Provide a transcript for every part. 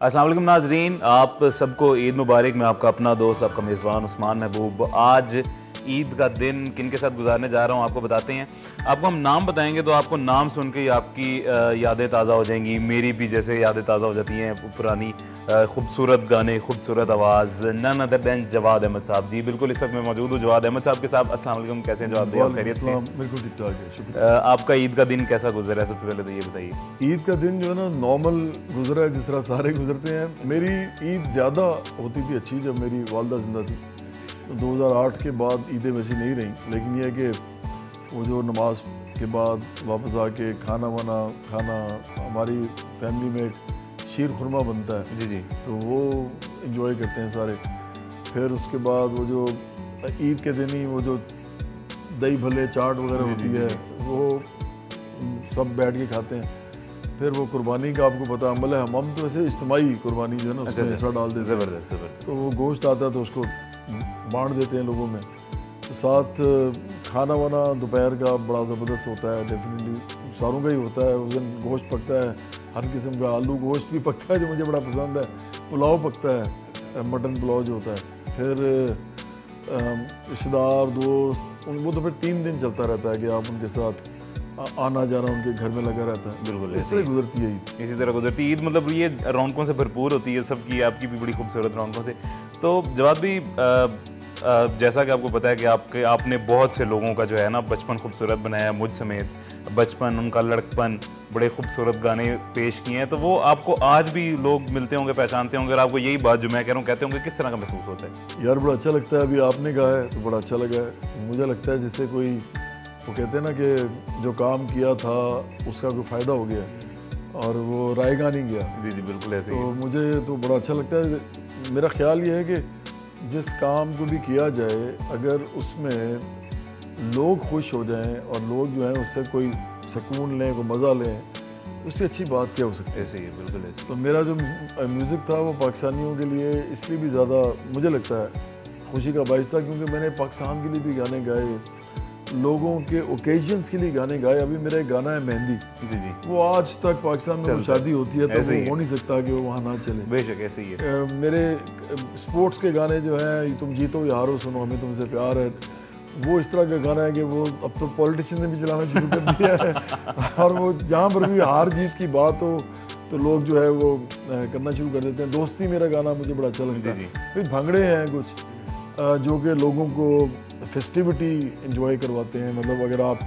अस्सलाम वालेकुम नाजरीन, आप सबको ईद मुबारक। मैं आपका अपना दोस्त, आपका मेज़बान उस्मान महबूब। आज ईद का दिन किन के साथ गुजारने जा रहा हूँ आपको बताते हैं। आपको हम नाम बताएंगे तो आपको नाम सुन के ही आपकी यादें ताज़ा हो जाएंगी। मेरी भी जैसे यादें ताज़ा हो जाती हैं पुरानी खूबसूरत गाने, खूबसूरत आवाज़। None other than Jawad Ahmad साहब जी, बिल्कुल इस वक्त मैं मौजूद हूँ जवाद अहमद साहब के साथ। अस्सलाम वालेकुम, कैसे हैं जवाद भाई? खैरियत से? बिल्कुल ठीक ठाक है, शुक्रिया। आपका ईद का दिन कैसा गुजरा है? सबसे पहले तो ये बताइए। ईद का दिन जो है ना नॉर्मल गुजरा है, जिस तरह सारे गुजरते हैं। मेरी ईद ज़्यादा होती थी अच्छी जब मेरी वालदा जिंदा थी। तो 2008 के बाद ईदें वैसी नहीं रहीं, लेकिन यह है कि वो जो नमाज के बाद वापस आके खाना वाना खाना, हमारी फैमिली में एक शीर खुरमा बनता है जी जी, तो वो इंजॉय करते हैं सारे। फिर उसके बाद वो जो ईद के दिन ही वो जो दही भले चाट वगैरह होती है वो सब बैठ के खाते हैं। फिर वो कुर्बानी का आपको पता अमल है, हम तो ऐसे इज्तिमाई कुर्बानी जो है ना उसमें हिस्सा डाल देते हैं। ज़बरदस्त। तो वो गोश्त आता है तो उसको बांट देते हैं लोगों में। तो साथ खाना वाना दोपहर का बड़ा ज़बरदस्त होता है, डेफिनेटली सारों का ही होता है। उस दिन गोश्त पकता है हर किस्म का, आलू गोश्त भी पकता है जो मुझे बड़ा पसंद है, पुलाव पकता है, मटन पुलाव जो होता है। फिर रिश्तेदार दोस्त वो तो फिर 3 दिन चलता रहता है कि आप उनके साथ आना जाना उनके घर में लगा रहता है। बिल्कुल इस तरह गुजरती है ईद। इसी तरह गुजरती ईद। मतलब ये रौनकों से भरपूर होती है सबकी, आपकी भी बड़ी खूबसूरत रौनकों से। तो जवाब भी जैसा कि आपको पता है कि आपने बहुत से लोगों का जो है ना बचपन खूबसूरत बनाया, मुझ समेत। बचपन, उनका लड़कपन, बड़े खूबसूरत गाने पेश किए हैं। तो वो आपको आज भी लोग मिलते होंगे, पहचानते होंगे, और आपको यही बात जो मैं कह रहा हूँ कहते होंगे, किस तरह का महसूस होता है? यार बड़ा अच्छा लगता है। अभी आपने कहा है तो बड़ा अच्छा लगा है। मुझे लगता है जैसे कोई वो कहते हैं ना कि जो काम किया था उसका कोई फ़ायदा हो गया और वो रायगा नहीं गया। जी जी, बिल्कुल ऐसे ही। तो मुझे तो बड़ा अच्छा लगता है। मेरा ख्याल ये है कि जिस काम को भी किया जाए, अगर उसमें लोग खुश हो जाएं और लोग जो हैं उससे कोई सुकून लें, कोई मज़ा लें, तो उससे अच्छी बात क्या हो सकती है? ऐसे ही है, बिल्कुल ऐसे। तो मेरा जो म्यूज़िक था वो पाकिस्तानियों के लिए इसलिए भी ज़्यादा मुझे लगता है खुशी का बाइस था क्योंकि मैंने पाकिस्तान के लिए भी गाने गाए, लोगों के ओकेजन्स के लिए गाने गाए। अभी मेरा एक गाना है मेहंदी जी जी, वो आज तक पाकिस्तान में कोई शादी होती है तो वो हो नहीं सकता कि वो वहाँ ना चले। बेशक ऐसे ही है। मेरे स्पोर्ट्स के गाने जो हैं, तुम जीतो या हारो सुनो हमें तुमसे प्यार है, वो इस तरह का गाना है कि वो अब तो पॉलिटिशियन ने भी चलाना शुरू कर दिया है और वो जहाँ पर भी हार जीत की बात हो तो लोग जो है वो करना शुरू कर देते हैं। दोस्ती मेरा गाना मुझे बड़ा अच्छा लगता है। फिर भंगड़े हैं कुछ जो कि लोगों को फेस्टिविटी एंजॉय करवाते हैं। मतलब अगर आप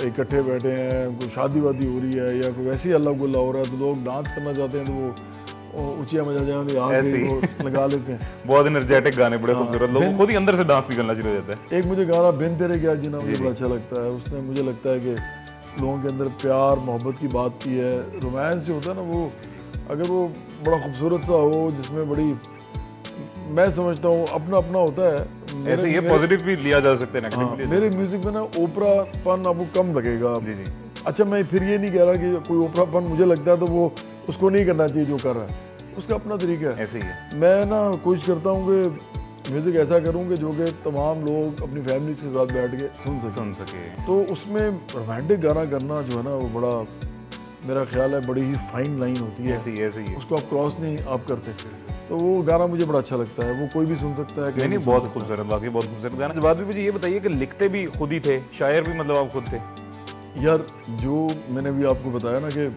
इकट्ठे बैठे हैं, कोई शादी वादी हो रही है या कोई वैसे ही अल्लाह गुल्ला हो रहा है तो लोग डांस करना चाहते हैं तो वो ऊँचिया मजा जाए वो लगा लेते हैं। बहुत एनर्जेटिक गाने, बड़े खूबसूरत, लोग खुद ही अंदर से डांस निकलना शुरू हो जाता है। एक मुझे गाना बिन तेरे क्या जीना मुझे बड़ा अच्छा लगता है। उसने मुझे लगता है कि लोगों के अंदर प्यार मोहब्बत की बात की है। रोमांस जो होता है ना वो अगर वो बड़ा खूबसूरत सा हो, जिसमें बड़ी, मैं समझता हूँ अपना अपना होता है। ऐसे ये पॉजिटिव भी लिया जा सकते हैं, नेगेटिव भी लिया। मेरे म्यूजिक में ना ओपरापन आपको कम लगेगा। जी जी। अच्छा, मैं फिर ये नहीं कह रहा कि कोई ओपरापन मुझे लगता है तो वो उसको नहीं करना चाहिए जो कर रहा है, उसका अपना तरीका है। ऐसे ही है। मैं ना कोशिश करता हूँ कि म्यूज़िक ऐसा करूँ कि जो कि तमाम लोग अपनी फैमिलीज के साथ बैठ के सुन सके। तो उसमें रोमांटिक गाना करना जो है ना वो बड़ा, मेरा ख्याल है बड़ी ही फाइन लाइन होती है। ऐसे ही उसको आप क्रॉस नहीं आप करते। तो वो गाना मुझे बड़ा अच्छा लगता है, वो कोई भी सुन सकता है। नहीं, बहुत खूबसूरत, वाकई बहुत खूबसूरत गाना। जवाब भी मुझे ये बताइए कि लिखते भी खुद ही थे, शायर भी मतलब आप खुद थे? यार जो मैंने भी आपको बताया ना कि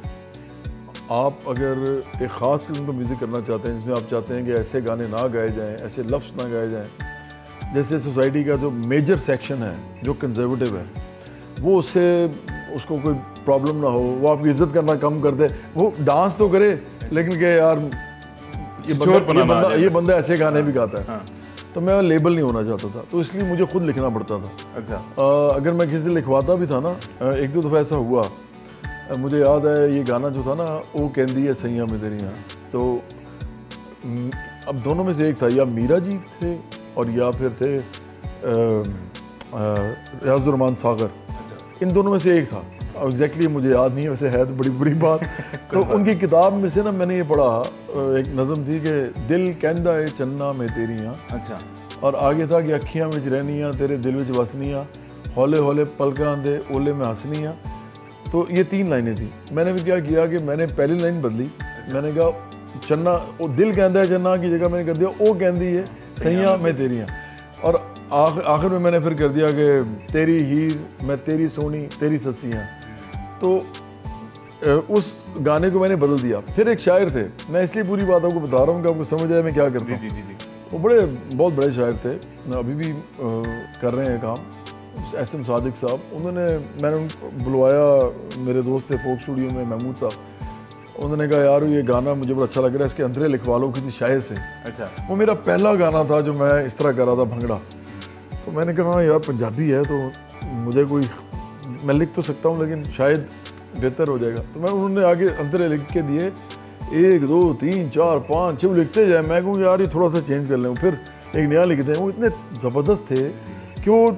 आप अगर एक ख़ास किस्म का म्यूज़िक करना चाहते हैं जिसमें आप चाहते हैं कि ऐसे गाने ना गाए जाएं, ऐसे लफ्ज़ ना गाए जाएं, जैसे सोसाइटी का जो मेजर सेक्शन है जो कंजर्वेटिव है वो उसको कोई प्रॉब्लम ना हो, वो आपकी इज्जत करना कम कर दे, वो डांस तो करे लेकिन कि यार ये बंदा ऐसे गाने भी गाता है। हाँ। तो मैं लेबल नहीं होना चाहता था, तो इसलिए मुझे खुद लिखना पड़ता था। अच्छा। अगर मैं किसी से लिखवाता भी था ना, एक दो दफ़ा ऐसा हुआ, मुझे याद है ये गाना जो था ना, वो कहती है सैया में तेरी यहाँ, तो अब दोनों में से एक था, या मीरा जी थे और या फिर थे रियाजुर रहमान सागर। इन दोनों में से एक था। एग्जैक्टली मुझे याद नहीं है, वैसे है तो बड़ी बुरी बात। तो उनकी किताब में से ना मैंने ये पढ़ा, एक नज़म थी कि दिल कहंदा है चन्ना में तेरियाँ। अच्छा। और आगे था कि अखियाँ विच रहनियाँ तेरे दिल विच वसनियाँ, हौले हौले पलकां दे ओले में हसनियाँ। तो ये 3 लाइनें थी। मैंने भी क्या किया कि मैंने पहली लाइन बदली। मैंने कहा चन्ना वो दिल कहता है चन्ना की जगह मैंने कर दिया वो कहती है सैया मैं तेरी हाँ। और आखिर में मैंने फिर कर दिया कि तेरी हीर मैं तेरी सोनी तेरी सस्सियाँ। तो उस गाने को मैंने बदल दिया। फिर एक शायर थे, मैं इसलिए पूरी बात आपको बता रहा हूँ कि आपको समझ आए मैं क्या करता हूँ। जी। वो बहुत बड़े शायर थे, अभी भी कर रहे हैं काम, एसएम सादिक साहब। मैंने उनको बुलवाया, मेरे दोस्त थे फोक स्टूडियो में महमूद साहब। उन्होंने कहा यार ये गाना मुझे बड़ा अच्छा लग रहा है, इसके अंतरे लिखवा लो किसी शायर से। अच्छा। वो मेरा पहला गाना था जो मैं इस तरह कर रहा था, भंगड़ा। तो मैंने कहा यार पंजाबी है तो मुझे कोई, मैं लिख तो सकता हूँ लेकिन शायद बेहतर हो जाएगा। तो उन्होंने आगे अंतरे लिख के दिए, 1 2 3 4 5 6 लिखते जाए। मैं कहूँ यार ये थोड़ा सा चेंज कर लें, फिर एक नया लिखते हैं। वो इतने ज़बरदस्त थे कि वो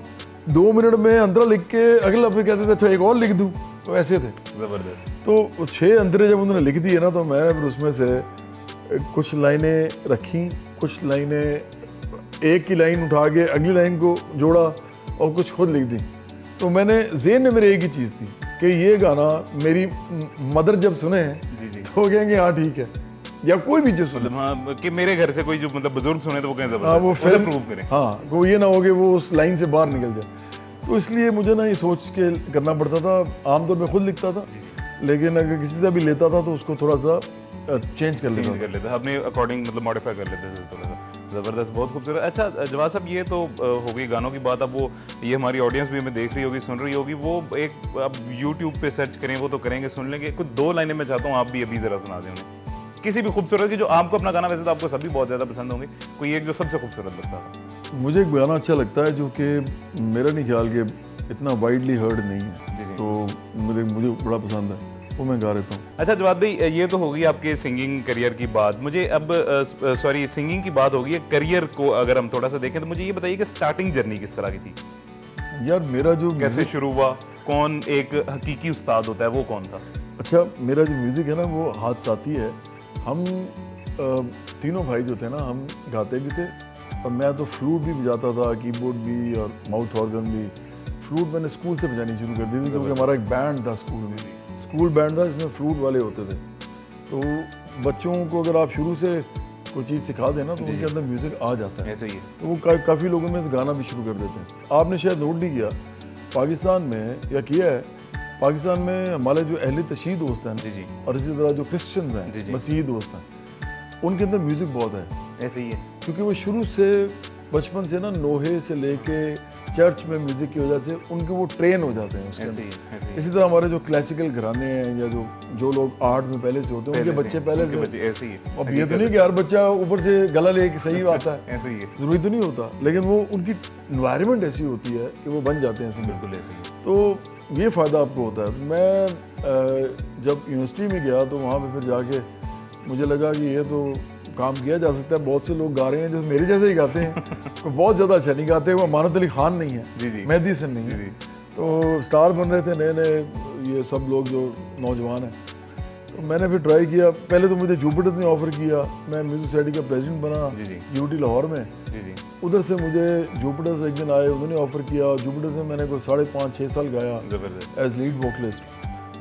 2 मिनट में अंतरा लिख के अगला फिर कहते थे अच्छा एक और लिख दूँ, तो ऐसे थे ज़बरदस्त। तो 6 अंतरे जब उन्होंने लिख दिए ना, तो मैं फिर उसमें से कुछ लाइनें रखी, कुछ लाइनें एक की लाइन उठा के अगली लाइन को जोड़ा और कुछ खुद लिख दी। तो मैंने ज़हन में मेरे एक ही चीज़ थी कि ये गाना मेरी मदर जब सुने तो कहेंगे हाँ ठीक है, या कोई भी जो सुने, हाँ, कि मेरे घर से कोई जो मतलब बुजुर्ग सुने तो वो कहें हाँ, वो उसे प्रूव करें। हाँ, वो ये ना हो कि वो उस लाइन से बाहर निकल जाए। तो इसलिए मुझे ना ये सोच के करना पड़ता था। आमतौर पर खुद लिखता था, लेकिन अगर किसी से भी लेता था तो उसको थोड़ा सा चेंज कर लेता अपने अकॉर्डिंग, मतलब मॉडिफाई कर लेते थे थोड़ा सा। ज़बरदस्त, बहुत खूबसूरत। अच्छा जवाद साहब, ये तो हो गई गानों की बात। अब वो ये हमारी ऑडियंस भी हमें देख रही होगी, सुन रही होगी, वो एक अब यूट्यूब पे सर्च करें वो तो करेंगे, सुन लेंगे। कुछ 2 लाइनें मैं चाहता हूँ आप भी अभी ज़रा सुना दें उन्हें, किसी भी खूबसूरत की जो आपको अपना गाना, वैसे तो आपको सभी बहुत ज़्यादा पसंद होंगे, कोई एक जो सबसे खूबसूरत लगता था। मुझे एक गाना अच्छा लगता है जो कि मेरा नहीं ख्याल कि इतना वाइडली हर्ड नहीं है, तो मुझे बड़ा पसंद है, वो मैं गा रहता हूँ। अच्छा जवाद भाई, ये तो होगी आपके सिंगिंग करियर की बात। मुझे अब सॉरी सिंगिंग की बात होगी, करियर को अगर हम थोड़ा सा देखें तो मुझे ये बताइए कि स्टार्टिंग जर्नी किस तरह की थी? यार मेरा जो कैसे शुरू हुआ, कौन एक हकीकी उस्ताद होता है, वो कौन था? अच्छा, मेरा जो म्यूज़िक है ना वो हादसाती है। हम तीनों भाई जो थे ना, हम गाते भी थे और मैं तो फ्लूट भी बजाता था, कीबोर्ड भी और माउथ ऑर्गन भी। फ्लूट मैंने स्कूल से बजानी शुरू कर दी थी क्योंकि हमारा एक बैंड था स्कूल बैंड था, जिसमें फ्लूट वाले होते थे। तो बच्चों को अगर आप शुरू से कोई चीज़ सिखा देना तो उनके अंदर म्यूज़िक आ जाता है। ऐसे ही है। तो वो काफ़ी लोगों में गाना भी शुरू कर देते हैं। आपने शायद नोट नहीं किया, पाकिस्तान में या किया है, पाकिस्तान में हमारे जो अहले तशीह दोस्त हैं और इसी तरह जो क्रिश्चियन हैं, मसीही दोस्त हैं, उनके अंदर म्यूज़िक बहुत है। ऐसे ही है, क्योंकि वो शुरू से बचपन से ना नोहे से लेके चर्च में म्यूज़िक की वजह से उनके वो ट्रेन हो जाते हैं उसके अंदर। इसी तरह हमारे जो क्लासिकल घराने हैं या जो लोग आर्ट में पहले से होते हैं, उनके बच्चे पहले से ऐसे ही है। अब ये तो नहीं कि हर बच्चा ऊपर से गला लेके सही आता है, ऐसे ही है, जरूरी तो नहीं होता, लेकिन वो उनकी इन्वायरमेंट ऐसी होती है कि वो बन जाते हैं ऐसे। बिल्कुल ऐसे ही। तो ये फ़ायदा आपको होता है। मैं जब यूनिवर्सिटी में गया तो वहाँ पर फिर जाके मुझे लगा कि ये तो काम किया जा सकता है। बहुत से लोग गा रहे हैं जो मेरे जैसे ही गाते हैं, तो बहुत ज़्यादा अच्छा नहीं गाते। वो अमानत अली खान नहीं है, मेहदी हसन नहीं है, तो स्टार बन रहे थे नए नए ये सब लोग जो नौजवान हैं। तो मैंने फिर ट्राई किया। पहले तो मुझे जुपिटर्स ने ऑफ़र किया, मैं म्यूज़िक सोसाइटी का प्रेसिडेंट बना यूटी लाहौर में। उधर से मुझे जुपिटर्स एक दिन आए, उन्होंने ऑफ़र किया। जुपिटर्स में मैंने कोई 5.5-6 साल गाया एज लीड वोकलिस्ट।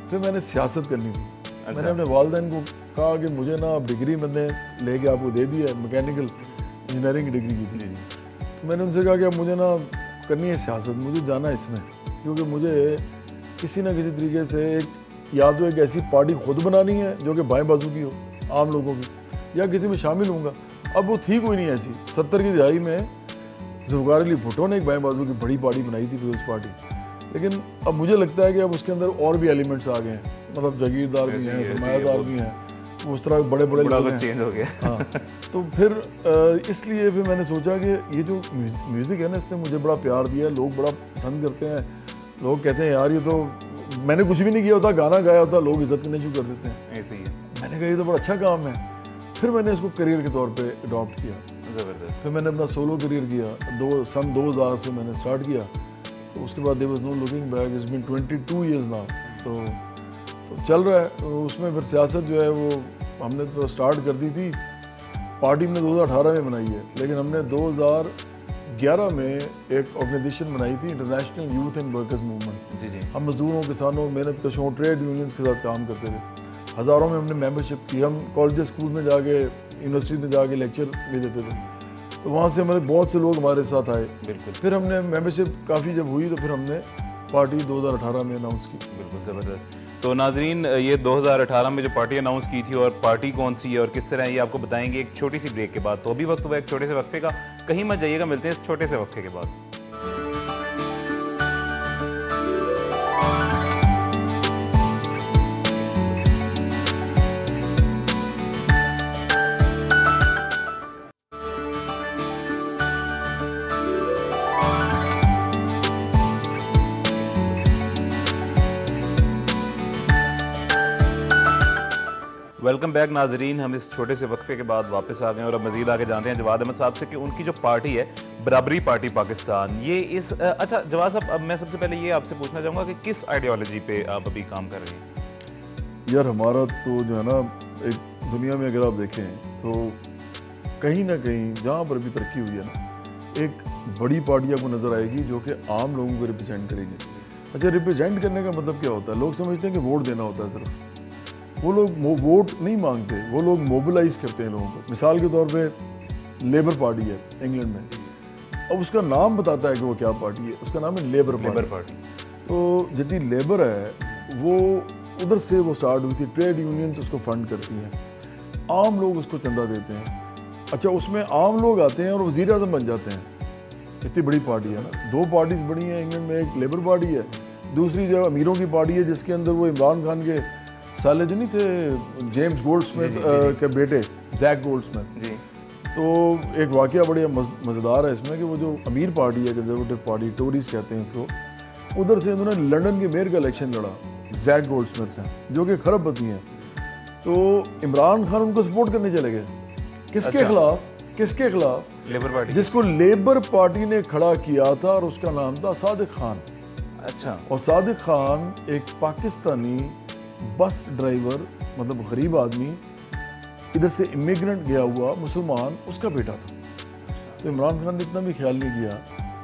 फिर मैंने सियासत करनी थी। मैंने अपने वालिदैन को कहा कि मुझे ना डिग्री मैंने लेके आपको दे दी है, मैकेनिकल इंजीनियरिंग की डिग्री की थी। तो मैंने उनसे कहा कि अब मुझे ना करनी है सियासत, मुझे जाना है इसमें, क्योंकि मुझे किसी ना किसी तरीके से या तो एक ऐसी पार्टी खुद बनानी है जो कि बाएं बाजू की हो आम लोगों की, या किसी में शामिल होऊंगा। अब वो थी कोई नहीं ऐसी। 70 की दहाई में जुल्फ़िकार अली भुट्टो ने एक बाएं बाजू की बड़ी पार्टी बनाई थी, पीपल्स पार्टी। लेकिन अब मुझे लगता है कि अब उसके अंदर और भी एलिमेंट्स आ गए हैं, मतलब जागीरदार भी हैं, सरमायादार भी हैं, उस तरह बड़े लोग हैं। चेंज हो गया। हाँ, तो फिर इसलिए फिर मैंने सोचा कि ये जो म्यूज़िक है ना, इससे मुझे बड़ा प्यार दिया है, लोग बड़ा पसंद करते हैं। लोग कहते हैं यार ये तो मैंने कुछ भी नहीं किया होता, गाना गाया होता, लोग इज्जत करने शुरू कर देते हैं। ऐसे ही है। मैंने कहा ये तो बड़ा अच्छा काम है। फिर मैंने इसको करियर के तौर पे अडॉप्ट किया। ज़बरदस्त। फिर मैंने अपना सोलो करियर किया। सन 2000 से मैंने स्टार्ट किया। तो उसके बाद there was no looking back, it's been 22 years now. तो चल रहा है। तो उसमें फिर सियासत जो है वो हमने तो स्टार्ट कर दी थी, पार्टी हमने 2018 में बनाई है, लेकिन हमने 2011 में एक ऑर्गेनाइजेशन बनाई थी, international youth and workers movement. हम मजदूरों, किसानों, मेहनत कशों, ट्रेड यूनियंस के साथ काम करते थे। हज़ारों में हमने मेंबरशिप की। हम कॉलेज स्कूल में जाके, यूनिवर्सिटी में जाके लेक्चर भी देते थे, तो वहाँ से हमारे बहुत से लोग हमारे साथ आए। बिल्कुल। फिर हमने मेंबरशिप काफ़ी जब हुई तो फिर हमने पार्टी 2018 में अनाउंस की। बिल्कुल ज़बरदस्त। तो नाजरीन, ये 2018 में जो पार्टी अनाउंस की थी और पार्टी कौन सी है और किस तरह, ये आपको बताएंगे एक छोटी सी ब्रेक के बाद। तो अभी वक्त हुआ एक छोटे से वक्फे का, कहीं मत जाइएगा, मिलते हैं इस छोटे से वक्फे के बाद। वेलकम बैक नाजरीन, हम इस छोटे से वक्फे के बाद वापस आ गए और अब मजीद आगे जानते हैं जवाद अहमद साहब से कि उनकी जो पार्टी है बराबरी पार्टी पाकिस्तान, ये इस अच्छा जवाद साहब, अब मैं सबसे पहले ये आपसे पूछना चाहूँगा कि किस आइडियोलॉजी पे आप अभी काम कर रहे हैं? यार हमारा तो जो है ना, एक दुनिया में अगर आप देखें तो कहीं ना कहीं जहाँ पर भी तरक्की हुई है ना, एक बड़ी पार्टी आपको नज़र आएगी जो कि आम लोगों को रिप्रेजेंट करेगी। अच्छा, रिप्रेजेंट करने का मतलब क्या होता है? लोग समझते हैं कि वोट देना होता है सिर्फ। वो लोग वोट नहीं मांगते, वो लोग मोबिलाइज करते हैं लोगों को। मिसाल के तौर पे लेबर पार्टी है इंग्लैंड में, अब उसका नाम बताता है कि वो क्या पार्टी है, उसका नाम है लेबर पार्टी। तो जितनी लेबर है वो उधर से वो स्टार्ट हुई थी, ट्रेड यूनियंस उसको फंड करती हैं, आम लोग उसको चंदा देते हैं। अच्छा, उसमें आम लोग आते हैं और वज़ीर आज़म बन जाते हैं। इतनी बड़ी पार्टी है ना। दो पार्टीज बड़ी हैं इंग्लैंड में, एक लेबर पार्टी है, दूसरी जो अमीरों की पार्टी है जिसके अंदर वो इमरान खान के साले जो नहीं थे, जेम्स गोल्डस्मिथ के बेटे जैक गोल्डस्मिथ जी। तो एक वाकया बड़ी मज़ेदार है इसमें कि वो जो अमीर पार्टी है, कंजर्वेटिव पार्टी, टोरीज कहते हैं इसको, उधर से उन्होंने लंदन के मेयर का इलेक्शन लड़ा जैक गोल्डस्मिथ से, जो कि खरबपति हैं। तो इमरान खान उनको सपोर्ट करने चले गए। किसके खिलाफ? किसके खिलाफ? लेबर पार्टी, जिसको लेबर पार्टी ने खड़ा किया था और उसका नाम था सादिक खान। अच्छा। और सादिक खान एक पाकिस्तानी बस ड्राइवर, मतलब गरीब आदमी, इधर से इमिग्रेंट गया हुआ मुसलमान, उसका बेटा था। तो इमरान खान ने इतना भी ख्याल नहीं किया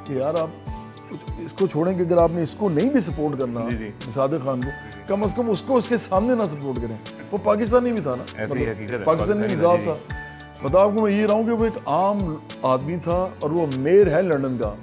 कि यार आप इसको छोड़ें कि अगर आपने इसको नहीं भी सपोर्ट करना सादिक खान को, कम से कम उसको उसके सामने ना सपोर्ट करें। वो पाकिस्तानी भी था ना, मतलब पाकिस्तानी निज़ाम था। बताओ आपको मैं ये रहा हूँ कि वो एक आम आदमी था और वो मेयर है लंदन का।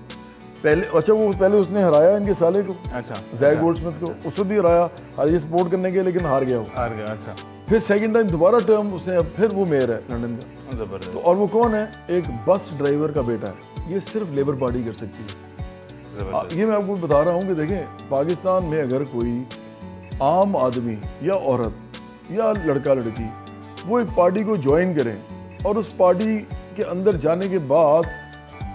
पहले, अच्छा, वो पहले उसने हराया इनके साले को, अच्छा, जैक गोल्डस्मिथ को, उसको भी हराया ये सपोर्ट करने के, लेकिन हार गया वो, हार गया। अच्छा, फिर सेकंड टाइम दोबारा टर्म उसने, फिर वो मेयर है लंदन का। जबरदस्त। तो और वो कौन है? एक बस ड्राइवर का बेटा है। ये सिर्फ लेबर पार्टी कर सकती है। ये मैं आपको बता रहा हूँ कि देखें, पाकिस्तान में अगर कोई आम आदमी या औरत या लड़का लड़की वो एक पार्टी को ज्वाइन करें और उस पार्टी के अंदर जाने के बाद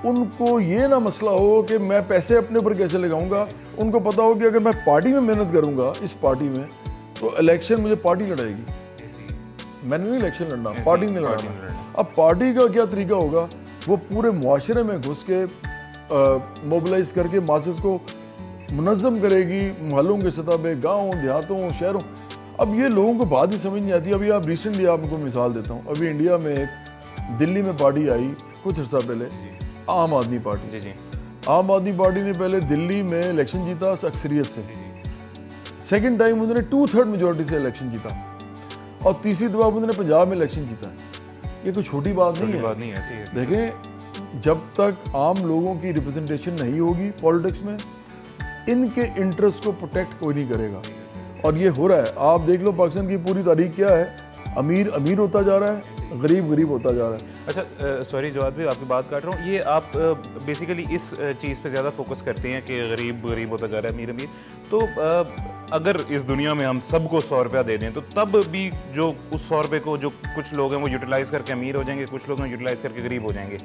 उनको ये ना मसला हो कि मैं पैसे अपने ऊपर कैसे लगाऊंगा, उनको पता हो कि अगर मैं पार्टी में मेहनत करूंगा, इस पार्टी में, तो इलेक्शन मुझे पार्टी लड़ाएगी, मैंने नहीं इलेक्शन लड़ना, पार्टी ने लड़ना। अब पार्टी का क्या तरीका होगा? वो पूरे मुआशरे में घुस के मोबिलाइज करके मासेस को मुनज़्ज़म करेगी, मोहल्लों के सतह पे, गाँव, देहातों, शहरों। अब ये लोगों को बात ही समझ नहीं आती। अभी आप रिसेंटली आपको मिसाल देता हूँ, अभी इंडिया में एक दिल्ली में पार्टी आई कुछ अर्सा पहले, आम आदमी पार्टी। जी। आम आदमी पार्टी ने पहले दिल्ली में इलेक्शन जीता अक्सरियत से, सेकंड टाइम उन्होंने 2/3 मेजोरिटी से इलेक्शन जीता, और तीसरी दफा उन्होंने पंजाब में इलेक्शन जीता। ये कोई छोटी बात नहीं है। देखें, जब तक आम लोगों की रिप्रेजेंटेशन नहीं होगी पॉलिटिक्स में, इनके इंटरेस्ट को प्रोटेक्ट कोई नहीं करेगा। और ये हो रहा है, आप देख लो पाकिस्तान की पूरी तारीख क्या है, अमीर अमीर होता जा रहा है, गरीब गरीब होता जा रहा है। अच्छा, सॉरी जवाद भाई, आपकी बात काट रहा हूँ। ये आप बेसिकली इस चीज़ पे ज़्यादा फोकस करते हैं कि गरीब गरीब होता जा रहा है, अमीर अमीर। तो अगर इस दुनिया में हम सबको 100 रुपया दे दें, तो तब भी जो उस 100 रुपये को जो कुछ लोग हैं वो यूटिलाइज़ करके अमीर हो जाएंगे, कुछ लोग हैं यूटिलाइज़ करके गरीब हो जाएंगे।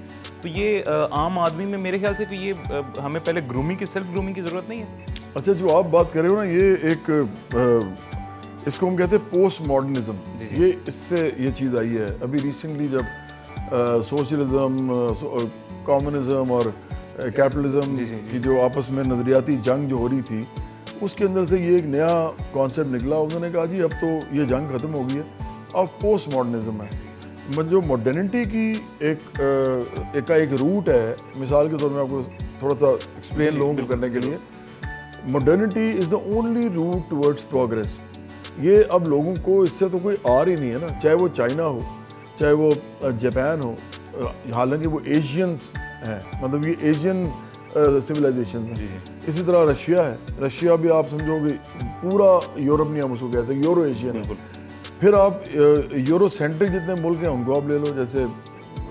तो ये आम आदमी में मेरे ख्याल से कि ये हमें पहले ग्रूमिंग की, सेल्फ ग्रूमिंग की ज़रूरत नहीं है। अच्छा, जो आप बात कर रहे हो ना, ये एक इसको हम कहते हैं पोस्ट मॉडर्निज्म। ये इससे ये चीज़ आई है अभी रिसेंटली, जब सोशलिज्म, कम्युनिज्म और कैपिटलिज्म की जो आपस में नज़रियाती जंग जो हो रही थी, उसके अंदर से ये एक नया कॉन्सेप्ट निकला। उन्होंने कहा जी अब तो ये जंग ख़त्म हो गई है, अब पोस्ट मॉडर्निज्म है। जो मॉडर्निटी की एक रूट है, मिसाल के तौर में आपको थोड़ा सा एक्सप्लेन लोगों को करने के लिए, modernity is the only route towards progress. ये अब लोगों को इससे तो कोई आर ही नहीं है ना, चाहे वो चाइना हो, चाहे वो जापान हो, हालांकि वो एशियंस हैं, मतलब ये एशियन सिविलाइजेशन है। इसी तरह रशिया है, रशिया भी आप समझोगे पूरा यूरोप नहीं, हम उसको कहते हैं यूरो एशियन है। फिर आप यूरो सेंट्रिक जितने मुल्क हैं उनको आप ले लो, जैसे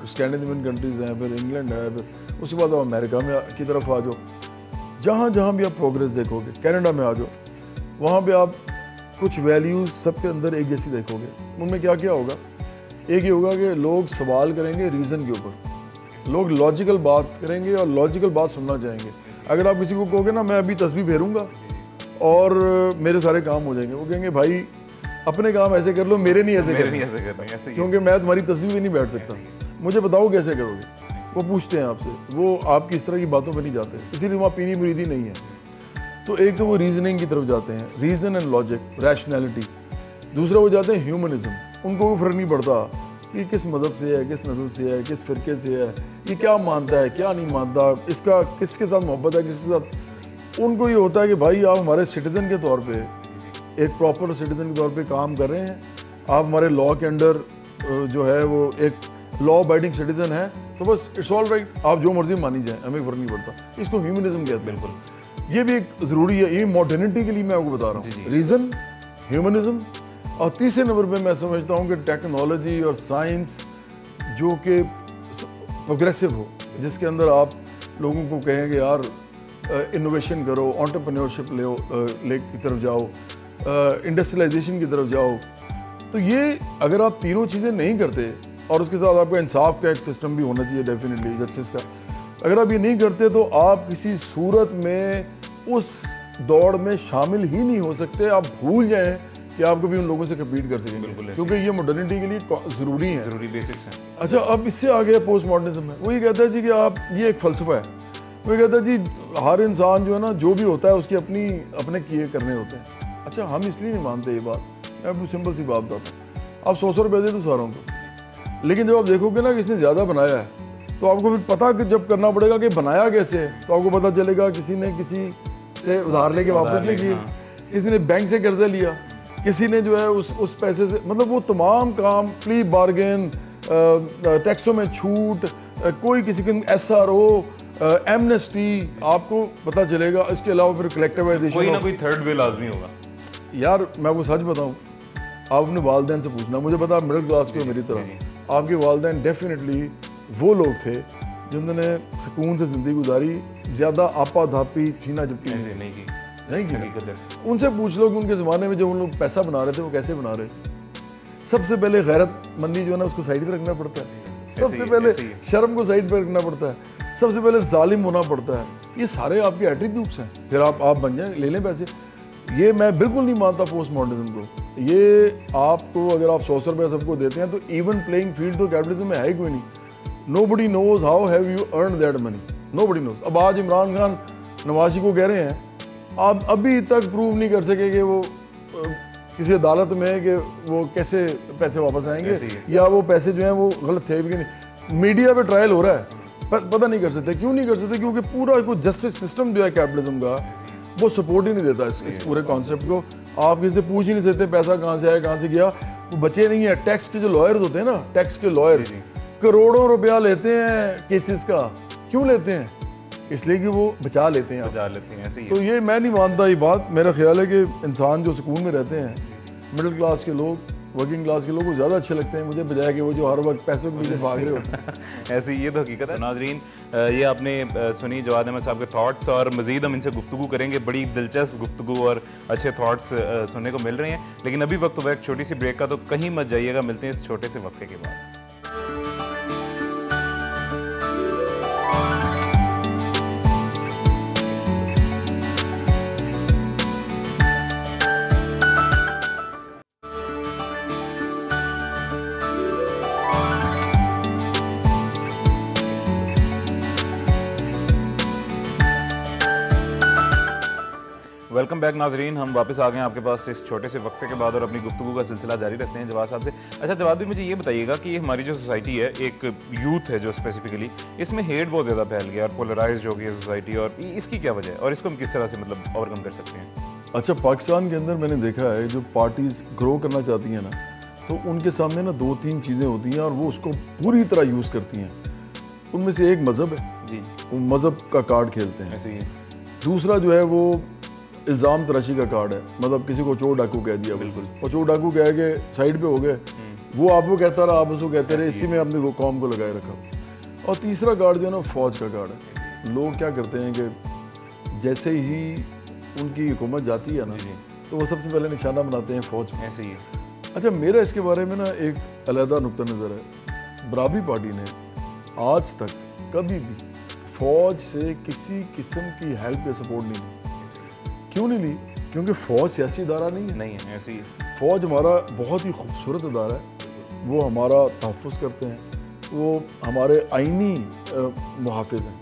स्कैंडिनेवियन कंट्रीज़ हैं, फिर इंग्लैंड है, फिर उसके बाद आप अमेरिका में की तरफ आ जाओ, जहाँ जहाँ भी आप प्रोग्रेस देखोगे, कनाडा में आ जाओ, वहाँ पे आप कुछ वैल्यूज़ सबके अंदर एक जैसी देखोगे। उनमें क्या क्या होगा, एक ये होगा कि लोग सवाल करेंगे रीज़न के ऊपर, लोग लॉजिकल बात करेंगे और लॉजिकल बात सुनना चाहेंगे। अगर आप किसी को कहोगे ना मैं अभी तस्बीह फेरूंगा और मेरे सारे काम हो जाएंगे, वो कहेंगे भाई अपने काम ऐसे कर लो, मेरे नहीं ऐसे करना, क्योंकि मैं तुम्हारी तस्वीर भी नहीं बैठ सकता, मुझे बताओ कैसे करोगे। वो पूछते हैं आपसे, वो आपकी इस तरह की बातों पे नहीं जाते, इसीलिए वहाँ पीनी मुरीदी नहीं है। तो एक तो वो रीजनिंग की तरफ जाते हैं, रीज़न एंड लॉजिक, रैशनैलिटी। दूसरा वो जाते हैं ह्यूमनिज्म, उनको कोई फ़र्क नहीं पड़ता कि किस मज़हब से है, किस नस्ल से है, किस फ़िरके से है, ये क्या मानता है क्या नहीं मानता, इसका किसके साथ मोहब्बत है किसके साथ। उनको ये होता है कि भाई आप हमारे सिटीज़न के तौर पे, एक प्रॉपर सिटीज़न के तौर पे काम कर रहे हैं, आप हमारे लॉ के अंडर जो है वो एक लॉ अबाइडिंग सिटीज़न है, तो बस इट्स ऑल राइट, आप जो मर्जी मानी जाए, हमें फ़र्क नहीं पड़ता। इसको ह्यूमनिज्म कहते हैं। बिल्कुल, ये भी एक ज़रूरी है, ये मॉडर्निटी के लिए मैं आपको बता रहा हूँ, रीज़न, ह्यूमनिज्म। और तीसरे नंबर पे मैं समझता हूँ कि टेक्नोलॉजी और साइंस जो कि प्रोग्रेसिव हो, जिसके अंदर आप लोगों को कहेंगे यार इनोवेशन करो, एंटरप्रेन्योरशिप ले की तरफ जाओ, इंडस्ट्रियलाइजेशन की तरफ जाओ। तो ये अगर आप तीनों चीज़ें नहीं करते, और उसके साथ आपका इंसाफ का एक सिस्टम भी होना चाहिए डेफिनेटली, जस्टिस का, अगर आप ये नहीं करते तो आप किसी सूरत में उस दौड़ में शामिल ही नहीं हो सकते। आप भूल जाएं कि आप कभी उन लोगों से कम्पीट कर सकेंगे, क्योंकि ये मॉडर्निटी के लिए ज़रूरी है, ज़रूरी बेसिक्स हैं। अच्छा, अब इससे आ गया पोस्ट मॉडर्निज्म में। वो ये कहता है जी कि आप, ये एक फ़लसफ़ा है, वो ये कहता है जी हर इंसान जो है ना, जो भी होता है उसकी अपने किए करने होते हैं। अच्छा, हम इसलिए नहीं मानते ये बात, मैं आपको सिंपल सी बात बताता हूँ। आप 100 रुपये दे दो सारों को, लेकिन जब आप देखोगे ना किसने ज़्यादा बनाया है, तो आपको फिर पता जब करना पड़ेगा कि बनाया कैसे है, तो आपको पता चलेगा किसी ने किसी से उधार लेके वापस नहीं किए, किसी ने बैंक से कर्जा लिया, किसी ने जो है उस पैसे से, मतलब वो तमाम काम, प्ली बार्गेन, टैक्सों में छूट, कोई किसी के SRO, एमनेस्टी, आपको पता चलेगा। इसके अलावा फिर कलेक्टिवाइजेशन, कोई ना कोई थर्ड वे लाजमी होगा। यार मैं आपको सच बताऊँ, आप अपने वालदैन से पूछना, मुझे पता मिडिल क्लास के मेरी तरह, आपके वालदैन डेफिनेटली वो लोग थे जिन्होंने सुकून से ज़िंदगी गुजारी, ज़्यादा आपा धापी छीना झपटी नहीं की। उनसे पूछ लो कि उनके ज़माने में जो उन लोग पैसा बना रहे थे वो कैसे बना रहे थे। सबसे पहले गैरतमंदी जो है ना उसको साइड पे रखना पड़ता है, सबसे पहले शर्म को साइड पे रखना पड़ता है, सबसे पहले जालिम होना पड़ता है। ये सारे आपके एट्रीब्यूट्स हैं, फिर आप बन जाए, ले लें पैसे। ये मैं बिल्कुल नहीं मानता पोस्ट मॉडर्निज्म को। ये आपको अगर आप 100 रुपये सबको देते हैं तो इवन प्लेइंग फील्ड तो कैपिटलिज्म में है ही कोई नहीं। Nobody knows how have you earn that money, nobody knows. अब आज इमरान खान नवाज़ को कह रहे हैं, आप अभी तक प्रूव नहीं कर सके कि वो किसी अदालत में कि वो कैसे पैसे वापस आएंगे, या वो पैसे जो हैं वो गलत थे भी नहीं। मीडिया पे ट्रायल हो रहा है, पता नहीं कर सकते। क्यों नहीं कर सकते? क्योंकि पूरा कोई जस्टिस सिस्टम जो है कैपिटलिज्म का, वो सपोर्ट ही नहीं देता इस पूरे कॉन्सेप्ट को। आप किसी से पूछ ही नहीं सकते पैसा कहाँ से आया, कहाँ से गया। वो बचे नहीं है। टैक्स के जो लॉयर्स होते हैं ना, टैक्स के लॉयर्स करोड़ों रुपया लेते हैं केसेस का। क्यों लेते हैं? इसलिए कि वो बचा लेते हैं, ऐसे ही। तो ये मैं नहीं मानता ये बात। मेरा ख्याल है कि इंसान जो सुकून में रहते हैं, मिडिल क्लास के लोग, वर्किंग क्लास के लोग, वो ज़्यादा अच्छे लगते हैं मुझे, बजाय कि वो जो हर वक्त पैसों के पीछे भाग रहे होते हैं। ऐसी ये तो हकीकत है। नाजरीन, ये आपने सुनी जवाद अहमद साहब के थॉट्स, और मज़ीद हम इनसे गुफ्तगू करेंगे। बड़ी दिलचस्प गुफ्तगू और अच्छे थॉट्स सुनने को मिल रहे हैं। लेकिन अभी वक्त हुआ एक छोटी सी ब्रेक का, तो कहीं मत जाइएगा। मिलते हैं इस छोटे से वक्फे के बाद। वेलकम बैक नाजरीन, हम वापस आ गए हैं आपके पास इस छोटे से वक्फे के बाद और अपनी गुफ्तगू का सिलसिला जारी रखते हैं जवाद साहब से। अच्छा जवाद भी, मुझे ये बताइएगा कि हमारी जो सोसाइटी है, एक यूथ है जो स्पेसिफिकली, इसमें हेट बहुत ज़्यादा फैल गया और पोलराइज्ड हो गई है सोसाइटी, और इसकी क्या वजह है और इसको हम किस तरह से मतलब ओवरकम कर सकते हैं? अच्छा, पाकिस्तान के अंदर मैंने देखा है जो पार्टीज ग्रो करना चाहती हैं ना, तो उनके सामने ना 2-3 चीज़ें होती हैं और वो उसको पूरी तरह यूज़ करती हैं। उनमें से एक मज़हब है जी, वो मज़हब का कार्ड खेलते हैं। ऐसे ही दूसरा जो है वो इल्ज़ाम तराशी का कार्ड है, मतलब किसी को चोर डाकू कह दिया, बिल्कुल, और चोर डाकू कह के साइड पे हो गए, वो आपको कहता रहा, आप उसको कहते रहे, इसी में आपने कौम को लगाए रखा। और तीसरा कार्ड जो है ना फ़ौज का कार्ड है। लोग क्या करते हैं कि जैसे ही उनकी हुकूमत जाती है ना, तो वो सबसे पहले निशाना बनाते हैं फ़ौज में। ऐसे ही अच्छा, मेरा इसके बारे में ना एक अलहदा नुक्ता नज़र है। बराबरी पार्टी ने आज तक कभी भी फ़ौज से किसी किस्म की हेल्प या सपोर्ट नहीं ली। क्यों नहीं ली? क्योंकि फ़ौज सियासी इदारा नहीं है। ऐसे ही फ़ौज हमारा बहुत ही खूबसूरत इदारा है, वो हमारा तहफ़्फ़ुज़ करते हैं, वो हमारे आइनी मुहाफ़िज़ हैं।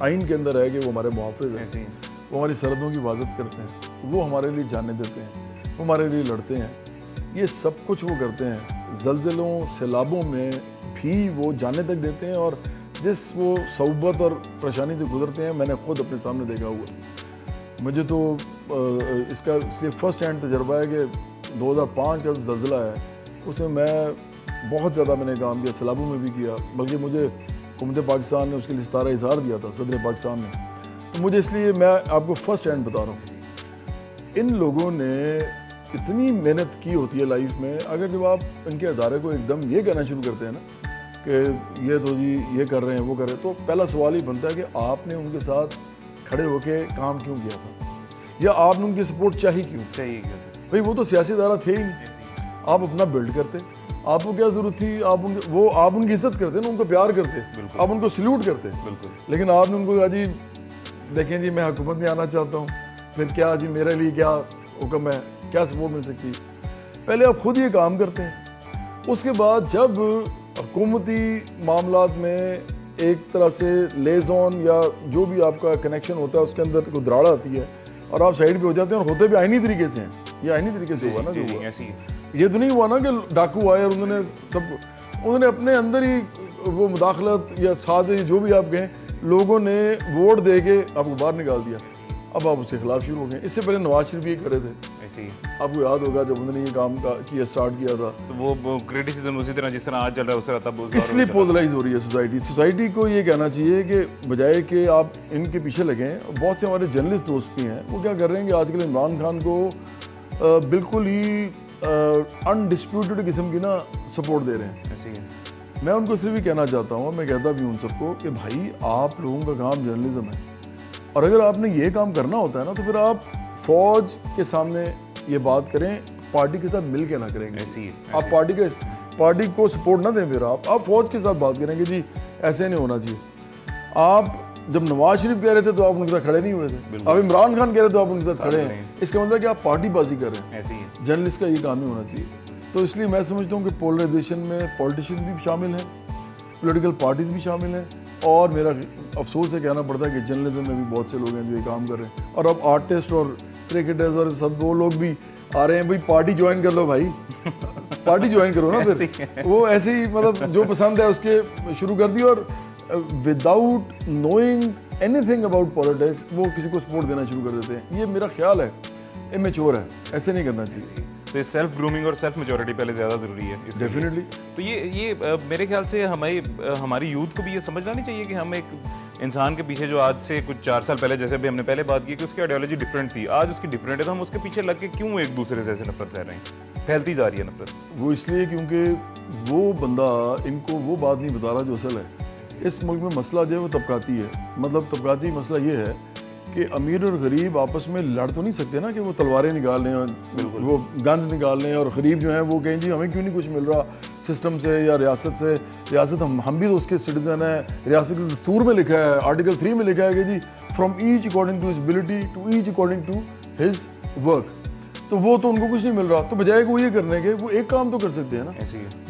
आइन के अंदर है कि वो हमारे मुहाफ़िज़ हैं, वो हमारी सरहदों की हिफाजत करते हैं, वो हमारे लिए जाने देते हैं, वो हमारे लिए लड़ते हैं। ये सब कुछ वो करते हैं। ज़लज़लों सैलाबों में भी वो जाने तक देते हैं, और जिस वो सौबत और परेशानी से गुजरते हैं मैंने ख़ुद अपने सामने देखा हुआ। मुझे तो इसका इसलिए फ़र्स्ट हैंड तजर्बा है कि 2005 का ज़लज़ला है, उसमें मैं बहुत ज़्यादा मैंने काम किया, सैलाबों में भी किया, बल्कि मुझे हुकूमत पाकिस्तान ने उसके लिए इस्तारा इज़हार दिया था, सदर पाकिस्तान ने। तो मुझे इसलिए मैं आपको फ़र्स्ट हैंड बता रहा हूँ, इन लोगों ने इतनी मेहनत की होती है लाइफ में। अगर जब आप इनके अदारे को एकदम ये कहना शुरू करते हैं ना कि ये तो जी ये कर रहे हैं वो कर रहे हैं, तो पहला सवाल ही बनता है कि आपने उनके साथ खड़े होकर काम क्यों किया था, या आपने उनकी सपोर्ट चाहिए क्यों भाई? वो तो सियासी इदारा थे ही नहीं। आप अपना बिल्ड करते, आपको क्या ज़रूरत थी? आप उनकी इज्जत करते ना, उनको प्यार करते, आप उनको सल्यूट करते, बिल्कुल। लेकिन आपने उनको कहा जी देखें जी मैं हुकूमत में आना चाहता हूँ, फिर क्या जी मेरे लिए क्या हुक्म है, क्या सपोर्ट मिल सकती है? पहले आप खुद ये काम करते हैं, उसके बाद जब हुकूमती मामलात में एक तरह से लेज़ॉन या जो भी आपका कनेक्शन होता है उसके अंदर कोई दराड़ आती है और आप साइड पे हो जाते हैं, और होते भी आईनी तरीके से हैं। ये आईनी तरीके से हुआ ना, जो हुआ ये तो नहीं हुआ ना कि डाकू आए और उन्होंने अपने अंदर ही वो मुदाखलत या साथ जो भी आप कहें, लोगों ने वोट दे के आपको बाहर निकाल दिया, अब आप उसके खिलाफ शुरू हो गए। इससे पहले नवाज शरीफ ये करे थे, ऐसे ही आपको याद होगा जब उन्होंने ये काम किया स्टार्ट किया था, तो वो क्रिटिसिज्म उसी तरह जिस तरह आज चल रहा है उस तरह तब इसलिए पोलराइज हो रही है सोसाइटी को ये कहना चाहिए कि बजाय कि आप इनके पीछे लगें, बहुत से हमारे जर्नलिस्ट दोस्त भी हैं, वो क्या कर रहे हैं कि आजकल इमरान खान को बिल्कुल ही अनडिस्प्यूटेड किस्म की ना सपोर्ट दे रहे हैं। ऐसे ही मैं उनको सिर्फ भी कहना चाहता हूँ, मैं कहता भी उन सबको कि भाई आप लोगों का काम जर्नलिज्म है, और अगर आपने ये काम करना होता है ना तो फिर आप फौज के सामने ये बात करें, पार्टी के साथ मिल के ना करेंगे। ऐसे आप पार्टी को सपोर्ट ना दें, फिर आप फौज के साथ बात करेंगे जी ऐसे नहीं होना चाहिए। आप जब नवाज शरीफ कह रहे थे तो आप उनके साथ खड़े नहीं हुए थे, अब इमरान खान कह रहे थे तो आप उनके साथ खड़े हैं, इसका मतलब कि आप पार्टीबाजी कर रहे हैं। ऐसे ही जर्नलिस्ट का ये काम ही होना चाहिए। तो इसलिए मैं समझता हूँ कि पोलराइजेशन में पॉलिटिशियंस भी शामिल हैं, पॉलिटिकल पार्टीज भी शामिल हैं, और मेरा अफसोस है कहना पड़ता है कि जर्नलिज्म में भी बहुत से लोग हैं जो ये काम कर रहे हैं, और अब आर्टिस्ट और क्रिकेटर्स और सब वो लोग भी आ रहे हैं, भाई पार्टी ज्वाइन कर लो भाई पार्टी ज्वाइन करो ना, फिर वो ऐसे ही मतलब जो पसंद है उसके शुरू कर दी, और without knowing anything about politics वो किसी को सपोर्ट देना शुरू कर देते हैं। ये मेरा ख्याल है इमेच्योर है, ऐसे नहीं करना चाहिए। तो सेल्फ ग्रूमिंग और सेल्फ मेच्योरिटी पहले ज़्यादा ज़रूरी है डेफिनेटली। तो ये मेरे ख्याल से हमारी यूथ को भी ये समझना नहीं चाहिए कि हम एक इंसान के पीछे जो आज से कुछ 4 साल पहले, जैसे भी हमने पहले बात की कि उसकी आइडियोलॉजी डिफरेंट थी, आज उसकी डिफरेंट है, तो हम उसके पीछे लग के क्यों एक दूसरे से ऐसे नफरत कर रहे हैं? फैलती जा रही है नफरत। वो इसलिए क्योंकि वो बंदा इनको वो बात नहीं बता रहा जो असल है। इस मुल्क में मसला जो है वो तबकाती है, मतलब तबकाती मसला ये है कि अमीर और गरीब आपस में लड़ तो नहीं सकते ना, कि वो तलवारें निकाल लें और वो गन्स निकाल लें, और गरीब जो हैं वो कहें जी हमें क्यों नहीं कुछ मिल रहा सिस्टम से या रियासत से। रियासत हम भी तो उसके सिटीजन हैं, रियासत के दस्तूर में लिखा है, आर्टिकल 3 में लिखा है कि जी from each according to his ability to each according to his work. तो वो तो उनको कुछ नहीं मिल रहा, तो बजाय वो ये करने के वो एक काम तो कर सकते हैं ना,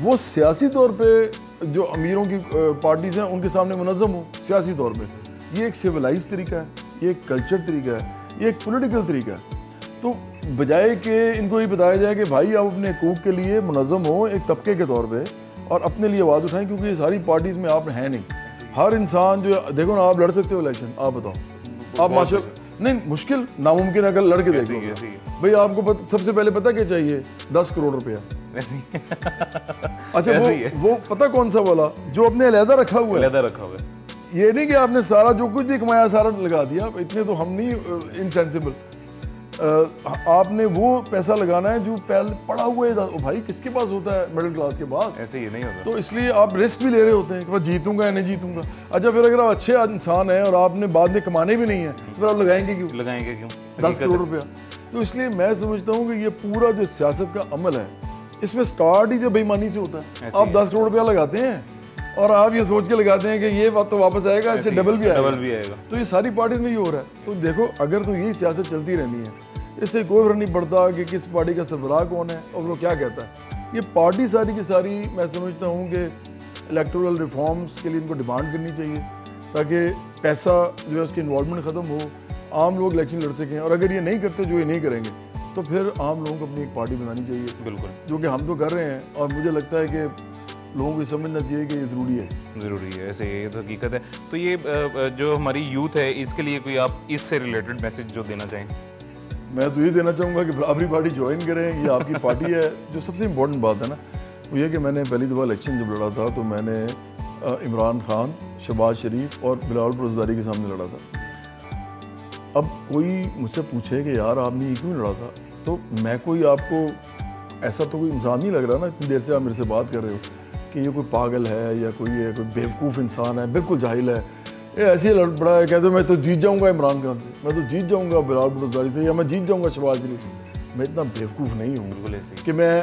वो सियासी तौर पे जो अमीरों की पार्टीज हैं उनके सामने मुनज़्ज़म हो सियासी तौर पे। ये एक सिविलाइज तरीका है, ये एक कल्चर तरीका है, ये एक पॉलिटिकल तरीका है। तो बजाय कि इनको ये बताया जाए कि भाई आप अपने हकूक़ के लिए मुनज़्ज़म हो एक तबके के तौर पे और अपने लिए आवाज़ उठाएं, क्योंकि ये सारी पार्टीज़ में आप है नहीं। हर इंसान जो देखो ना, आप लड़ सकते हो इलेक्शन, आप बताओ, आप नहीं मुश्किल नामुमकिन, अगर लड़के देख लो ऐसे ही भाई आपको सबसे पहले पता क्या चाहिए, 10 करोड़ रुपया। ऐसे ही अच्छा वो पता कौन सा वाला जो अपने अलहदा रखा हुआ है, अलहदा रखा हुआ है। ये नहीं कि आपने सारा जो कुछ भी कमाया सारा लगा दिया, इतने तो हम नहीं इनसेंसिबल। आपने वो पैसा लगाना है जो पहले पड़ा हुआ है। भाई किसके पास होता है मिडिल क्लास के पास, ऐसे ही नहीं होता। तो इसलिए आप रिस्क भी ले रहे होते हैं कि मैं जीतूंगा या नहीं जीतूंगा। अच्छा फिर अगर आप अच्छे इंसान हैं और आपने बाद में कमाने भी नहीं है तो फिर आप लगाएंगे क्यों? 10 करोड़ रुपया। तो इसलिए मैं समझता हूँ कि ये पूरा जो सियासत का अमल है इसमें स्टार्ट ही जो बेईमानी से होता है। आप 10 करोड़ रुपया लगाते हैं और आप ये सोच के लगाते हैं कि ये बात तो वापस आएगा, इससे डबल भी आएगा। तो ये सारी पार्टी में ये हो रहा है। तो देखो अगर तो यही सियासत चलती रहनी है, इससे कोई फर्क नहीं पड़ता कि किस पार्टी का सरबराह कौन है और वो क्या कहता है। ये पार्टी सारी की सारी मैं समझता हूँ कि इलेक्टोरल रिफॉर्म्स के लिए इनको डिमांड करनी चाहिए ताकि पैसा जो है उसकी इन्वॉल्वमेंट ख़त्म हो, आम लोग इलेक्शन लड़ सकें। और अगर ये नहीं करते, जो ये नहीं करेंगे, तो फिर आम लोगों को अपनी एक पार्टी बनानी चाहिए। बिल्कुल, जो कि हम तो कर रहे हैं और मुझे लगता है कि लोगों को समझना चाहिए कि ये ज़रूरी है। ऐसे ये तो हकीकत है। तो ये जो हमारी यूथ है इसके लिए कोई आप इससे रिलेटेड मैसेज जो देना चाहें? मैं तो ये देना चाहूँगा कि बराबरी पार्टी ज्वाइन करें, ये आपकी पार्टी है। जो सबसे इम्पोर्टेंट बात है ना वो ये कि मैंने पहली दफ़ा इलेक्शन जब लड़ा था तो मैंने इमरान खान, शहबाज शरीफ और बिलावल पुरजदारी के सामने लड़ा था। अब कोई मुझसे पूछे कि यार आपने ये क्यों लड़ा था, तो मैं कोई आपको ऐसा तो कोई इंसान नहीं लग रहा ना, इतनी देर से आप मेरे से बात कर रहे हो कि ये कोई पागल है या कोई बेवकूफ़ इंसान है, बिल्कुल जाहिल है, ये ऐसे ही लड़ पड़ा है। कहते मैं तो जीत जाऊंगा इमरान खान से, मैं तो जीत जाऊंगा बिलावल भुट्टो से, या मैं जीत जाऊंगा शहबाज शरीफ से। मैं इतना बेवकूफ़ नहीं हूँ कि मैं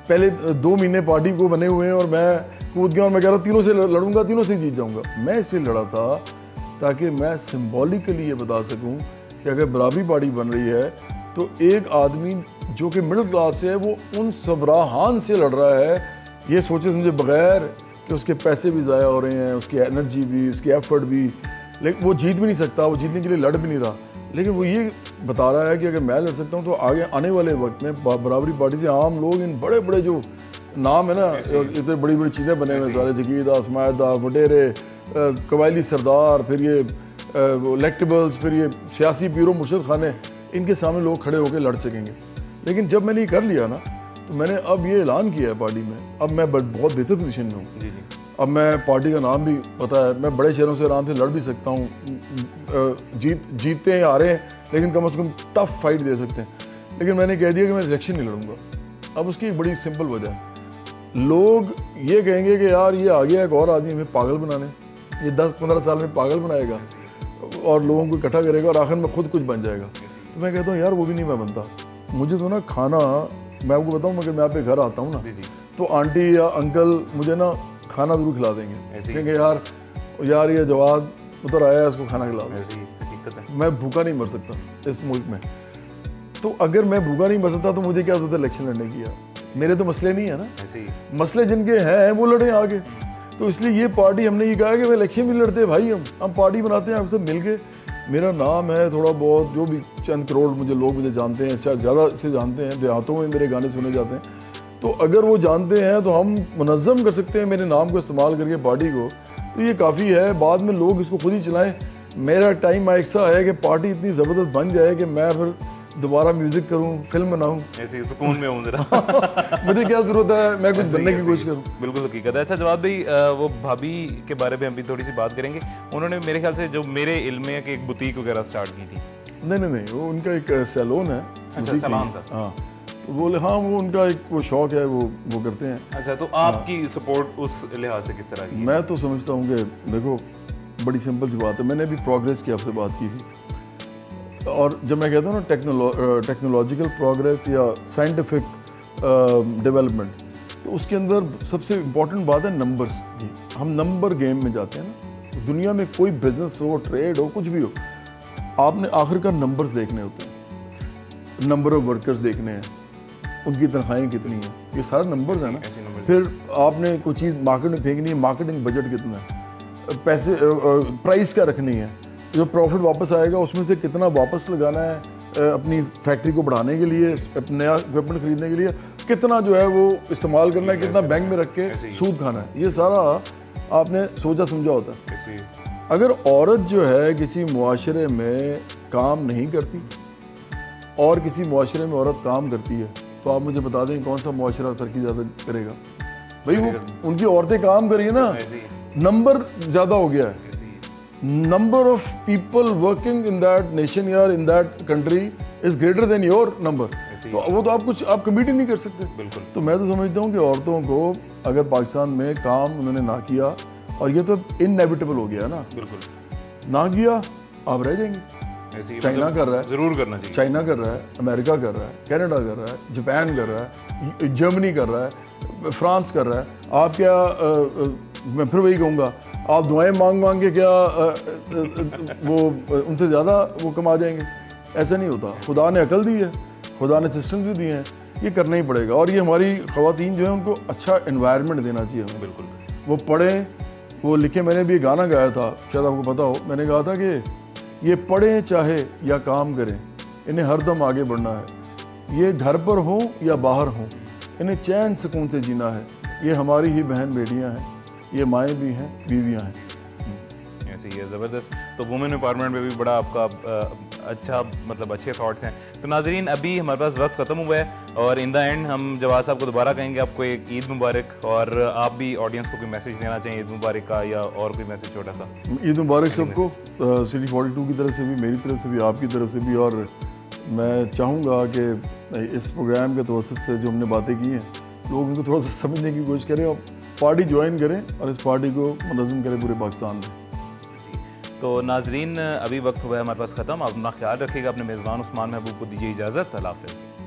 पहले 2 महीने पार्टी को बने हुए हैं और मैं कूद गया और मैं कह रहा तीनों से लड़ूंगा, तीनों से जीत जाऊँगा। मैं इसलिए लड़ा था ताकि मैं सिम्बॉलिकली ये बता सकूँ कि अगर बराबरी पार्टी बन रही है तो एक आदमी जो कि मिडिल क्लास से है वो उन सबराहान से लड़ रहा है, ये सोचे समझे बगैर कि उसके पैसे भी ज़ाया हो रहे हैं, उसकी एनर्जी भी, उसकी एफर्ट भी, लेकिन वो जीत भी नहीं सकता, वो जीतने के लिए लड़ भी नहीं रहा। लेकिन वो ये बता रहा है कि अगर मैं लड़ सकता हूँ तो आगे आने वाले वक्त में बराबरी पार्टी से आम लोग इन बड़े बड़े जो नाम है ना, इतने बड़ी बड़ी चीज़ें बने हुए सारे, जगीदा, असमायदा, वडेरे, कबायली सरदार, फिर ये इलेक्टेबल्स, फिर ये सियासी पीरों मुर्शद खाने, इनके सामने लोग खड़े होकर लड़ सकेंगे। लेकिन जब मैंने ये कर लिया ना तो मैंने अब ये ऐलान किया है पार्टी में, अब मैं बहुत बेहतर पोजीशन में हूँ। अब मैं पार्टी का नाम भी पता है, मैं बड़े शहरों से आराम से लड़ भी सकता हूँ, जीतते हैं हारे हैं लेकिन कम से कम टफ फाइट दे सकते हैं। लेकिन मैंने कह दिया कि मैं इलेक्शन नहीं लड़ूंगा। अब उसकी एक बड़ी सिंपल वजह है, लोग ये कहेंगे कि यार ये आ गया एक और आदमी हमें पागल बनाने, ये 10-15 साल में पागल बनाएगा और लोगों को इकट्ठा करेगा और आखिर में खुद कुछ बन जाएगा। तो मैं कहता हूँ यार वो भी नहीं मैं बनता। मुझे तो ना खाना, मैं आपको बताऊँ अगर मैं आप पे घर आता हूँ ना तो आंटी या अंकल मुझे ना खाना जरूर खिला देंगे, कहेंगे यार ये जवाद उतर आया है, इसको खाना खिला दो। मैं भूखा नहीं मर सकता इस मुल्क में। तो अगर मैं भूखा नहीं मर सकता तो मुझे क्या जरूरत है इलेक्शन लड़ने की? यार मेरे तो मसले नहीं है ना, मसले जिनके हैं वो लड़े आगे। तो इसलिए ये पार्टी हमने ये कहा कि भाई इलेक्शन भी लड़ते भाई, हम पार्टी बनाते हैं, हम सब मिल के। मेरा नाम है थोड़ा बहुत, जो भी चंद करोड़ मुझे जानते हैं, शायद ज़्यादा से जानते हैं, देहातों में मेरे गाने सुने जाते हैं। तो अगर वो जानते हैं तो हम मुनज़्ज़म कर सकते हैं मेरे नाम को इस्तेमाल करके पार्टी को, तो ये काफ़ी है। बाद में लोग इसको खुद ही चलाएं। मेरा टाइम ऐसा है कि पार्टी इतनी ज़बरदस्त बन जाए कि मैं फिर दोबारा म्यूज़िक करूं, फिल्म बनाऊं, ऐसे सुकून में हूं जरा। मुझे क्या ज़रूरत है, मैं कुछ बनने की कोशिश करूं। बिल्कुल हकीकत है। अच्छा जवाद भाई, वो भाभी के बारे में अभी थोड़ी सी बात करेंगे। उन्होंने मेरे ख्याल से जो मेरे इल्म में है कि एक बुटीक वगैरह स्टार्ट की थी। नहीं, वो उनका एक सैलून है। अच्छा सैलून था। हाँ बोले हाँ, वो उनका एक वो शौक है, वो करते हैं। अच्छा तो आपकी सपोर्ट उस लिहाज से किस तरह की? मैं तो समझता हूँ कि देखो बड़ी सिंपल सी बात है, मैंने अभी प्रोग्रेस की आपसे बात की थी, और जब मैं कहता हूँ ना टेक्नोलॉजिकल प्रोग्रेस या साइंटिफिक डेवलपमेंट, तो उसके अंदर सबसे इम्पॉर्टेंट बात है नंबर्स की। हम नंबर गेम में जाते हैं ना, दुनिया में कोई बिजनेस हो, ट्रेड हो, कुछ भी हो, आपने आखिरकार नंबर्स देखने होते हैं। नंबर ऑफ वर्कर्स देखने हैं, उनकी तनख्वाहें कितनी हैं, ये सारे नंबर्स हैं ना। फिर आपने कोई चीज़ मार्केट में फेंकनी है, मार्केटिंग बजट कितना है, पैसे प्राइस क्या रखनी है, जो प्रॉफिट वापस आएगा उसमें से कितना वापस लगाना है अपनी फैक्ट्री को बढ़ाने के लिए, नया इक्विपमेंट खरीदने के लिए, कितना जो है वो इस्तेमाल करना है, कितना बैंक में रख के सूद खाना है, ये सारा आपने सोचा समझा होता है। अगर औरत जो है किसी मुआशरे में काम नहीं करती और किसी मुआशरे में औरत काम करती है, तो आप मुझे बता दें कौन सा मुआशरा तरक्की ज़्यादा करेगा? भाई वो उनकी औरतें काम करिए ना, नंबर ज़्यादा हो गया है, number of people working in that nation या in that country is greater than your number. तो वो तो आप कम्पीट ही नहीं कर सकते। बिल्कुल। तो मैं तो समझता हूँ कि औरतों को अगर पाकिस्तान में काम उन्होंने ना किया, और ये तो इनएविटेबल हो गया ना, बिल्कुल ना किया आप रह जाएंगे। चाइना कर रहा है, जरूर करना चाहिए। चाइना कर रहा है, अमेरिका कर रहा है, कनाडा कर रहा है, जापान कर रहा है, जर्मनी कर रहा है, फ्रांस कर रहा है। आप क्या मैं फिर वही कहूँगा, आप दुआएं मांग मांग के क्या वो उनसे ज़्यादा वो कमा जाएंगे? ऐसा नहीं होता। खुदा ने अकल दी है, खुदा ने सिस्टम भी दिए हैं, ये करना ही पड़ेगा। और ये हमारी ख़वातीन जो है उनको अच्छा एनवायरनमेंट देना चाहिए हमें। बिल्कुल। वो पढ़ें, वो लिखें। मैंने भी गाना गाया था, शायद आपको पता हो, मैंने कहा था कि ये पढ़ें चाहे या काम करें, इन्हें हरदम आगे बढ़ना है। ये घर पर हों या बाहर हों, इन्हें चैन सुकून से जीना है। ये हमारी ही बहन बेटियां हैं, ये माएँ भी हैं, बीवियां हैं। ऐसी है, ज़बरदस्त। तो वुमेन एम्पावरमेंट में भी बड़ा आपका अच्छा मतलब अच्छे थॉट्स हैं। तो नाजरीन, अभी हमारे पास वक्त ख़त्म हुआ है और इन द एंड हम जवाद साहब को दोबारा कहेंगे आपको एक ईद मुबारक, और आप भी ऑडियंस को कोई मैसेज देना चाहिए ईद मुबारक का, या और कोई मैसेज छोटा सा? ईद मुबारक सबको, सिटी 42 की तरफ से भी, मेरी तरफ से भी, आपकी तरफ से भी। और मैं चाहूँगा कि इस प्रोग्राम के तवसत से जो हमने बातें की हैं, लोग उनको थोड़ा सा समझने की कोशिश करें और पार्टी ज्वाइन करें और इस पार्टी को मुनज़्ज़म करें पूरे पाकिस्तान में। तो नाजरीन, अभी वक्त हुआ है हमारे पास ख़त्म। आप अपना ख्याल रखिएगा, अपने मेज़बान उस्मान महबूब को दीजिए इजाज़त। अल्लाह हाफ़िज़।